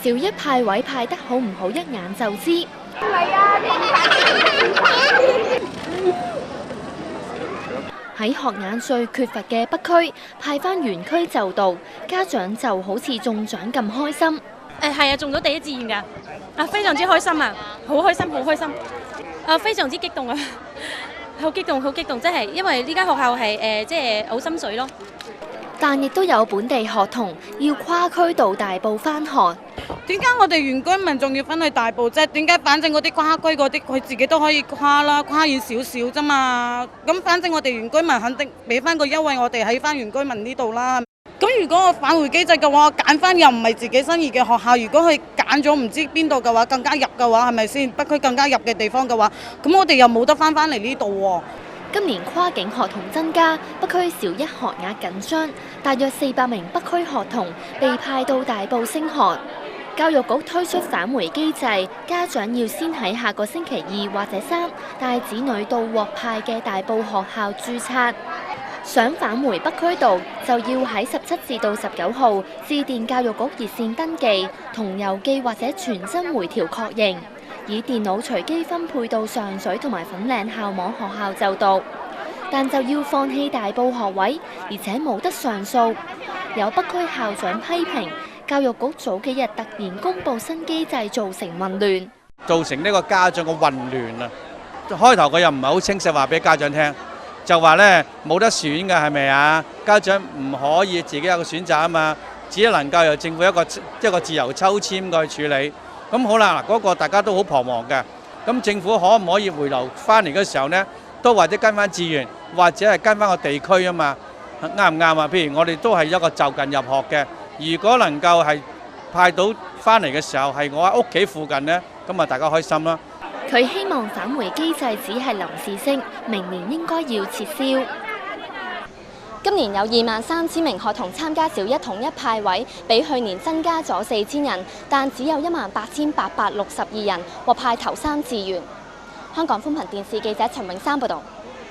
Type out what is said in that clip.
小一派位派得好唔好，一眼就知。喺學額最缺乏嘅北區派返園區就讀，家長就好似中獎咁開心。係啊，中咗第一志願㗎，非常之開心啊，好開心，好開心，非常之激動啊，好激動，好激動，即係因為呢間學校係即係好心水咯。但亦都有本地學童要跨區到大埔返學。點解我哋原居民仲要分去大埔啫？點解反正嗰啲跨區嗰啲佢自己都可以跨啦，跨遠少少啫嘛。咁反正我哋原居民肯定俾翻個優惠我哋喺翻原居民呢度啦。咁如果我返回機制嘅話，揀翻又唔係自己心儀嘅學校，如果佢揀咗唔知邊度嘅話，更加入嘅話係咪先？北區更加入嘅地方嘅話，咁我哋又冇得翻嚟呢度喎。今年跨境學童增加，北區小一學額緊張，大約400名北區學童被派到大埔升學。教育局推出返回機制，家長要先喺下個星期2或者3帶子女到獲派嘅大埔學校註冊。想返回北區度，就要喺17至到19號致電教育局熱線登記，同郵寄或者傳真回條確認，以電腦隨機分配到上水同埋粉嶺校網學校就讀，但就要放棄大埔學位，而且冇得上訴。有北區校長批評教育局早幾日突然公布新機制，造成混亂，造成呢個家長嘅混亂啊！開頭佢又唔係好清晰話俾家長聽，就話呢冇得選㗎，係咪啊？家長唔可以自己有個選擇啊嘛，只能夠由政府一個自由抽籤去處理。咁好啦，嗱嗰個大家都好彷徨嘅。咁政府可唔可以回流翻嚟嘅時候呢，都或者跟翻志願，或者係跟翻個地區啊嘛？啱唔啱啊？譬如我哋都係一個就近入學嘅，如果能夠係派到翻嚟嘅時候係我喺屋企附近呢，咁啊大家開心啦。佢希望返回機制只係臨時性，明年應該要撤銷。今年有23000名學童參加小一統一派位，比去年增加咗4000人，但只有18862人獲派頭3志願。香港寬頻電視記者陳永山報導。